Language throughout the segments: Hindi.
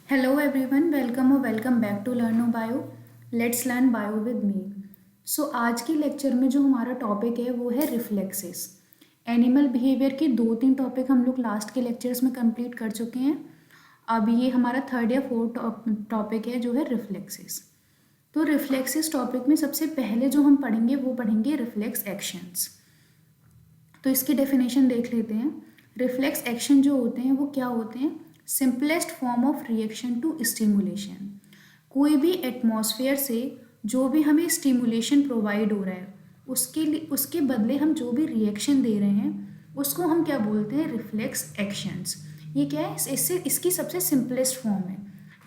Hello everyone, welcome or welcome back to Learn Bio. Let's learn bio with me. आज के लेक्चर में जो हमारा टॉपिक है वो है रिफ्लेक्सेस। एनिमल बिहेवियर के 2-3 टॉपिक हम लोग लास्ट के लेक्चर्स में कंप्लीट कर चुके हैं। अब ये हमारा थर्ड या फोर्थ टॉपिक है जो है रिफ्लेक्सेस। तो रिफ्लेक्सेस टॉपिक में सबसे पहले जो हम पढ़ेंगे वो पढ़ेंगे रिफ्लेक्स एक्शंस। तो इसकी डेफिनेशन देख लेते हैं। रिफ्लेक्स एक्शन जो होते हैं वो क्या होते हैं? Simplest form of reaction to stimulation. कोई भी एटमॉस्फेयर से जो भी हमें स्टिमुलेशन प्रोवाइड हो रहा है उसके बदले हम जो भी रिएक्शन दे रहे हैं उसको हम क्या बोलते हैं? Reflex actions. ये क्या है? इसकी सबसे सिंपलेस्ट फॉर्म है।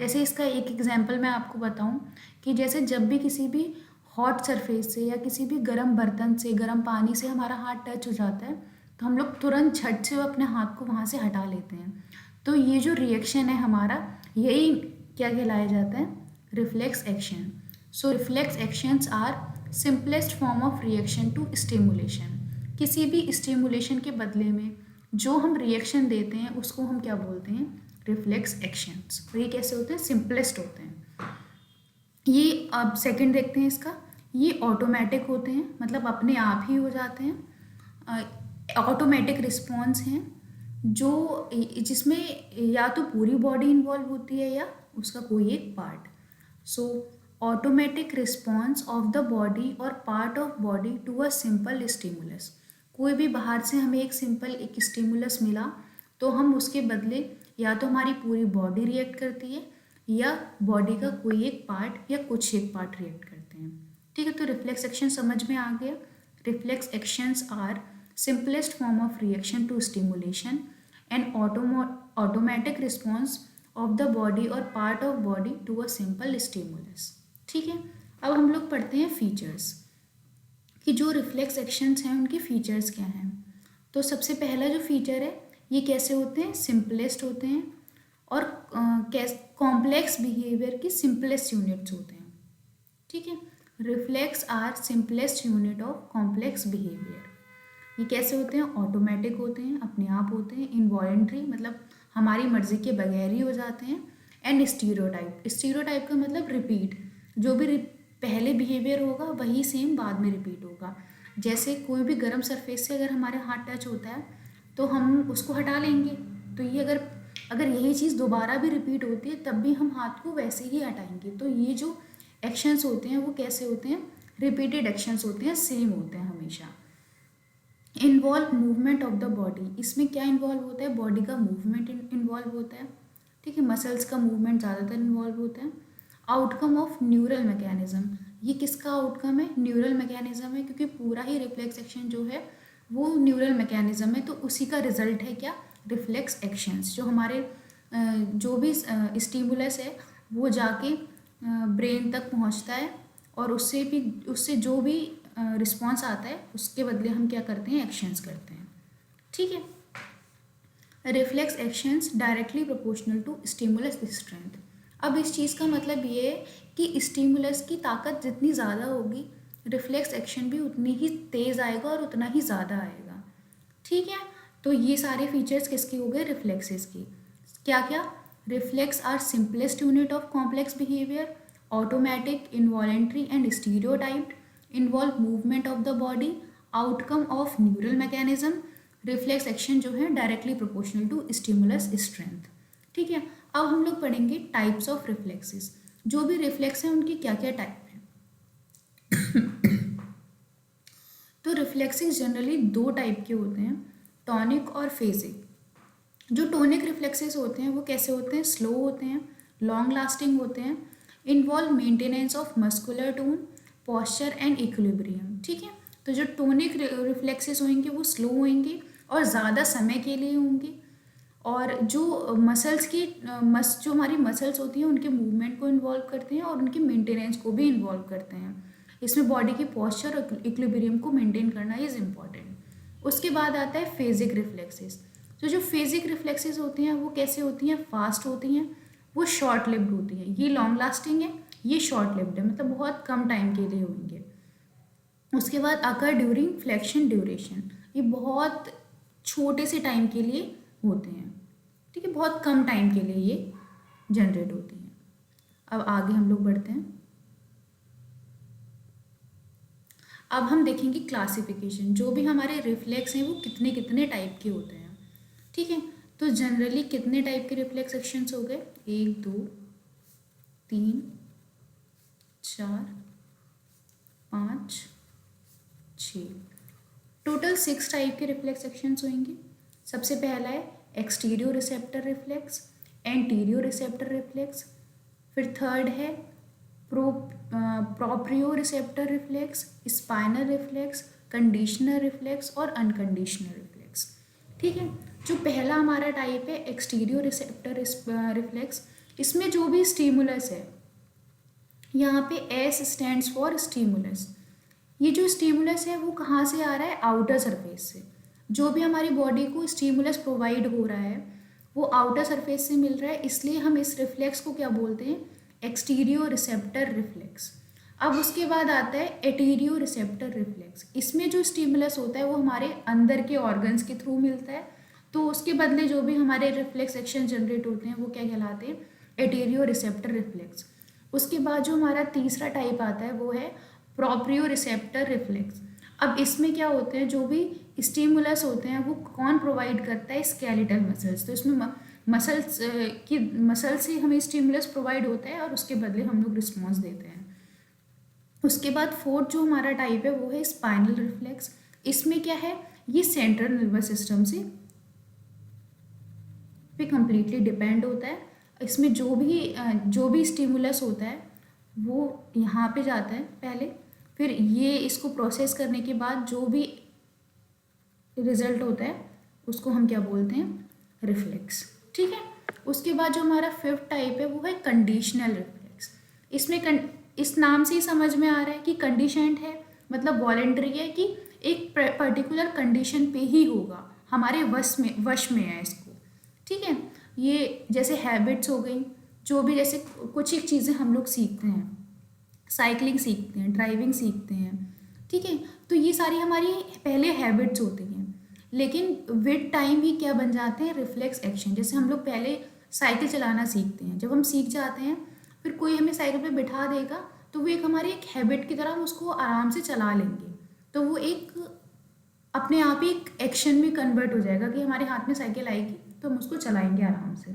जैसे इसका एक एग्जांपल मैं आपको बताऊं कि जैसे जब भी किसी भी हॉट सरफेस से या किसी भी गर्म बर्तन से, गर्म पानी से हमारा हाथ टच हो जाता है तो हम लोग तुरंत झट से अपने हाथ को वहाँ से हटा लेते हैं। तो ये जो रिएक्शन है हमारा, यही क्या कहलाया जाता है? Reflex action. So reflex actions are simplest form of reaction to stimulation. किसी भी स्टिमुलेशन के बदले में जो हम रिएक्शन देते हैं उसको हम क्या बोलते हैं? Reflex actions. और ये कैसे होते हैं? सिंपलेस्ट होते हैं। ये अब सेकंड देखते हैं इसका। ये ऑटोमेटिक होते हैं, मतलब अपने आप ही हो जाते हैं। ऑटोमेटिक रिस्पॉन्स हैं जिसमें या तो पूरी बॉडी इन्वॉल्व होती है या उसका कोई एक part. So automatic response of the body और part of body to a simple stimulus. कोई भी बाहर से हमें एक स्टिमुलस मिला तो हम उसके बदले या तो हमारी पूरी बॉडी रिएक्ट करती है या बॉडी का कोई एक पार्ट या कुछ एक पार्ट रिएक्ट करते हैं। ठीक है, तो रिफ्लेक्स एक्शन समझ में आ गया। Reflex actions are simplest form of reaction to stimulation and automatic response of the body or part of body to a simple stimulus। ठीक है, अब हम लोग पढ़ते हैं फीचर्स कि जो रिफ्लेक्स एक्शंस हैं उनके फीचर्स क्या हैं। तो सबसे पहला जो फीचर है, ये कैसे होते हैं? सिंपलेस्ट होते हैं और कॉम्प्लेक्स बिहेवियर की सिंपलेस्ट यूनिट्स होते हैं। ठीक है, reflex are simplest unit of complex behaviour. ये कैसे होते हैं? ऑटोमेटिक होते हैं, अपने आप होते हैं। इनवॉलेंट्री मतलब हमारी मर्जी के बगैर ही हो जाते हैं। एंड स्टीरियोटाइप का मतलब रिपीट, जो भी पहले बिहेवियर होगा वही सेम बाद में रिपीट होगा। जैसे कोई भी गर्म सरफेस से अगर हमारे हाथ टच होता है तो हम उसको हटा लेंगे, तो ये अगर यही चीज़ दोबारा भी रिपीट होती है तब भी हम हाथ को वैसे ही हटाएंगे। तो ये जो एक्शंस होते हैं वो कैसे होते हैं? रिपीटेड एक्शंस होते हैं, सेम होते हैं हमेशा। Involve movement of the body. इसमें क्या इन्वॉल्व होता है? बॉडी का मूवमेंट इन्वॉल्व होता है। ठीक है, मसल्स का मूवमेंट ज़्यादातर इन्वॉल्व होता है। Outcome of neural mechanism. ये किसका आउटकम है? न्यूरल मैकेनिज्म है, क्योंकि पूरा ही रिफ्लेक्स एक्शन जो है वो न्यूरल मैकेनिज्म है। तो उसी का रिजल्ट है क्या? Reflex actions. जो हमारे जो भी स्टिमुलस है वो जाके ब्रेन तक पहुंचता है और उससे जो भी रिस्पॉन्स आता है उसके बदले हम क्या करते हैं? एक्शंस करते हैं। ठीक है, reflex actions directly proportional to stimulus strength. अब इस चीज़ का मतलब ये है कि स्टिमुलस की ताकत जितनी ज़्यादा होगी रिफ्लेक्स एक्शन भी उतनी ही तेज़ आएगा और उतना ही ज़्यादा आएगा। ठीक है, तो ये सारे फीचर्स किसके हो गए? रिफ्लेक्सेस की। क्या क्या? Reflex are simplest unit of complex behaviour, automatic, involuntary and stereotyped, involve movement of the body, outcome of neural mechanism. Reflex action जो है directly proportional to stimulus strength. ठीक है, अब हम लोग पढ़ेंगे टाइप्स ऑफ रिफ्लेक्सेस। जो भी रिफ्लेक्स हैं उनकी क्या क्या टाइप है। तो रिफ्लेक्सेस जनरली 2 टाइप के होते हैं, टॉनिक और फेजिक। जो टोनिक रिफ्लेक्सेस होते हैं वो कैसे होते हैं? स्लो होते हैं, लॉन्ग लास्टिंग होते हैं, involve maintenance of muscular tone, posture and equilibrium. ठीक है, तो जो टोनिक रिफ्लेक्सेस होंगे वो स्लो होंगे और ज़्यादा समय के लिए होंगे, और जो मसल्स की जो हमारी मसल्स होती हैं उनके मूवमेंट को इन्वॉल्व करते हैं और उनके मेंटेनेंस को भी इन्वॉल्व करते हैं। इसमें बॉडी की पॉस्चर और इक्विलिब्रियम को मेंटेन करना इज़ इम्पॉर्टेंट। उसके बाद आता है फेजिक रिफ्लेक्सेस। तो जो फेजिक रिफ्लेक्सेस होती हैं वो कैसे होती हैं? फास्ट होती हैं, वो शॉर्ट लिव्ड होती हैं। ये लॉन्ग लास्टिंग है, ये शॉर्ट लिव्ड है, मतलब बहुत कम टाइम के लिए होंगे। उसके बाद अकर ड्यूरिंग फ्लेक्शन ड्यूरेशन। ये बहुत छोटे से टाइम के लिए होते हैं। ठीक है, बहुत कम टाइम के लिए ये जनरेट होती हैं। अब आगे हम लोग बढ़ते हैं। अब हम देखेंगे क्लासिफिकेशन, जो भी हमारे रिफ्लेक्स हैं वो कितने कितने टाइप के होते हैं। ठीक है, तो जनरली कितने टाइप के रिफ्लेक्स एक्शंस हो गए? 1 2 3 4 5 6, टोटल 6 टाइप के रिफ्लेक्स एक्शंस होंगे। सबसे पहला है exteroceptor reflex, interoceptor reflex, फिर थर्ड है proprioceptor reflex, spinal reflex, conditioner reflex और अनकंडीशनर रिफ्लेक्स। ठीक है, जो पहला हमारा टाइप है एक्सटीरियो रिसेप्टर रिफ्लेक्स, इसमें जो भी स्टिमुलस है, यहाँ पे एस स्टैंड्स फॉर स्टिमुलस। ये जो स्टिमुलस है वो कहाँ से आ रहा है? आउटर सरफेस से। जो भी हमारी बॉडी को स्टिमुलस प्रोवाइड हो रहा है वो आउटर सरफेस से मिल रहा है, इसलिए हम इस रिफ्लेक्स को क्या बोलते हैं? एक्सटीरियो रिसेप्टर रिफ्लेक्स। अब उसके बाद आता है एटीरियो रिसेप्टर रिफ्लेक्स। इसमें जो स्टिमुलस होता है वो हमारे अंदर के ऑर्गन्स के थ्रू मिलता है, तो उसके बदले जो भी हमारे रिफ्लेक्स एक्शन जनरेट होते हैं वो क्या कहलाते हैं? एटीरियो रिसेप्टर रिफ्लेक्स। उसके बाद जो हमारा तीसरा टाइप आता है वो है प्रोप्रियो रिसेप्टर रिफ्लेक्स। अब इसमें क्या होते हैं? जो भी स्टिमुलस होते हैं वो कौन प्रोवाइड करता है? Skeletal muscles. तो इसमें मसल से हमें स्टिमुलस प्रोवाइड होता है और उसके बदले हम लोग रिस्पॉन्स देते हैं। उसके बाद फोर्थ जो हमारा टाइप है वो है स्पाइनल रिफ्लेक्स। इसमें क्या है? ये सेंट्रल नर्वस सिस्टम से पे कंप्लीटली डिपेंड होता है। इसमें जो भी स्टिमुलस होता है वो यहाँ पे जाता है पहले, फिर ये इसको प्रोसेस करने के बाद जो भी रिजल्ट होता है उसको हम क्या बोलते हैं? रिफ्लेक्स। ठीक है, उसके बाद जो हमारा फिफ्थ टाइप है वो है कंडीशनल रिफ्लेक्स। इसमें इस नाम से ही समझ में आ रहा है कि कंडीशनड है, मतलब वॉलेंट्री है, कि एक पर्टिकुलर कंडीशन पे ही होगा, हमारे वश में है इसको। ठीक है, ये जैसे हैबिट्स हो गई, जो भी जैसे कुछ एक चीज़ें हम लोग सीखते हैं, साइकिलिंग सीखते हैं, ड्राइविंग सीखते हैं। ठीक है, तो ये सारी हमारी पहले हैबिट्स होती हैं, लेकिन विद टाइम ही क्या बन जाते हैं? Reflex action. जैसे हम लोग पहले साइकिल चलाना सीखते हैं, जब हम सीख जाते हैं फिर कोई हमें साइकिल पे बिठा देगा तो वो एक हमारी एक हैबिट की तरह हम उसको आराम से चला लेंगे, तो वो एक अपने आप ही एक एक्शन में कन्वर्ट हो जाएगा कि हमारे हाथ में साइकिल आएगी तो हम उसको चलाएंगे आराम से।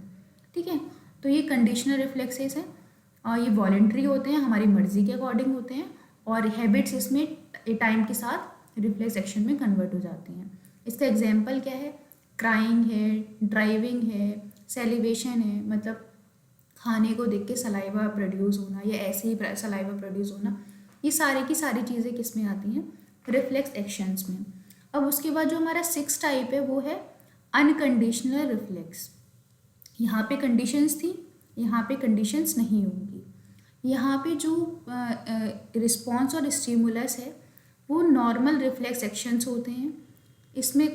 ठीक है, तो ये कंडीशनल रिफ्लेक्सेस हैं और ये वॉलेंट्री होते हैं, हमारी मर्जी के अकॉर्डिंग होते हैं, और हैबिट्स इसमें टाइम के साथ रिफ्लेक्स एक्शन में कन्वर्ट हो जाती हैं। इसका एग्जाम्पल क्या है? क्राइंग है, ड्राइविंग है, सेलिब्रेशन है, मतलब खाने को देख के सलाइवा प्रोड्यूस होना या ऐसे ही सलाइवा प्रोड्यूस होना, ये सारी की सारी चीज़ें किस में आती हैं? रिफ्लेक्स एक्शंस में। अब उसके बाद जो हमारा 6 टाइप है वो है अनकंडीशनल रिफ्लेक्स। यहाँ पे कंडीशंस थी, यहाँ पे कंडीशंस नहीं होंगी। यहाँ पे जो रिस्पॉन्स और स्टिमुलस है वो नॉर्मल रिफ्लेक्स एक्शंस होते हैं। इसमें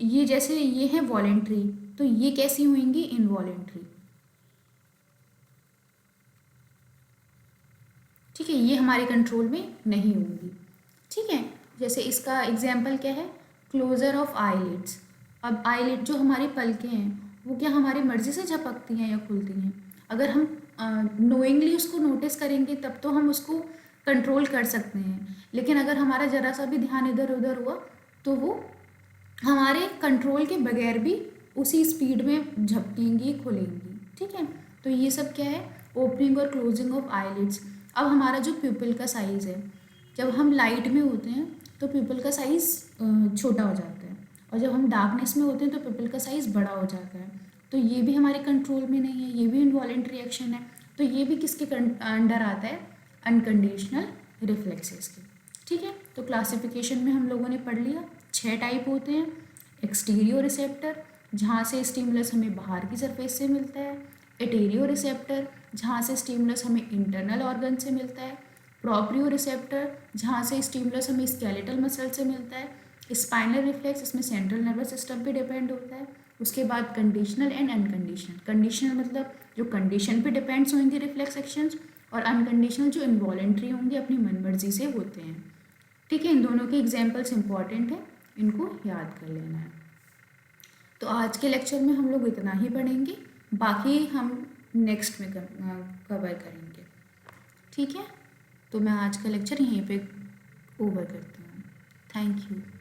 ये जैसे ये है वॉलेंट्री, तो ये कैसी होंगी? इनवॉलेंट्री। ठीक है, ये हमारे कंट्रोल में नहीं होंगी। ठीक है, जैसे इसका एग्जाम्पल क्या है? Closure of eyelids. अब आईलिड जो हमारी पलकें हैं वो क्या हमारी मर्जी से झपकती हैं या खुलती हैं? अगर हम नोइंगली उसको नोटिस करेंगे तब तो हम उसको कंट्रोल कर सकते हैं, लेकिन अगर हमारा ज़रा सा भी ध्यान इधर उधर हुआ तो वो हमारे कंट्रोल के बगैर भी उसी स्पीड में झपकेंगी, खुलेंगी। ठीक है, तो ये सब क्या है? ओपनिंग और क्लोजिंग ऑफ आईलिड्स। अब हमारा जो प्यूपिल का साइज़ है, जब हम लाइट में होते हैं तो प्यूपिल का साइज़ छोटा हो जाता है, और जब हम डार्कनेस में होते हैं तो प्यूपिल का साइज़ बड़ा हो जाता है। तो ये भी हमारे कंट्रोल में नहीं है, ये भी इनवॉलेंट्री एक्शन है, तो ये भी किसके अंडर आता है? अनकंडीशनल रिफ्लेक्सेस के। ठीक है, तो क्लासिफिकेशन में हम लोगों ने पढ़ लिया 6 टाइप होते हैं। एक्सटीरियो रिसेप्टर, जहाँ से स्टिमुलस हमें बाहर की सरफेस से मिलता है। एटेरियो रिसेप्टर, जहाँ से स्टिमुलस हमें इंटरनल ऑर्गन से मिलता है। प्रोप्रियो रिसेप्टर, जहाँ से स्टिमुलस हमें स्केलेटल मसल से मिलता है। स्पाइनल रिफ्लेक्स, इसमें सेंट्रल नर्वस सिस्टम पे डिपेंड होता है। उसके बाद कंडीशनल एंड अनकंडीशनल। कंडीशनल मतलब जो कंडीशन पे डिपेंड्स होंगे रिफ्लेक्स एक्शंस, और अनकंडीशनल जो इनवॉलेंट्री होंगे, अपनी मनमर्जी से होते हैं। ठीक है, इन दोनों के एग्जाम्पल्स इंपॉर्टेंट है, इनको याद कर लेना है। तो आज के लेक्चर में हम लोग इतना ही पढ़ेंगे, बाकी हम नेक्स्ट में कवर करेंगे। ठीक है, तो मैं आज का लेक्चर यहीं पे ओवर करती हूँ। Thank you.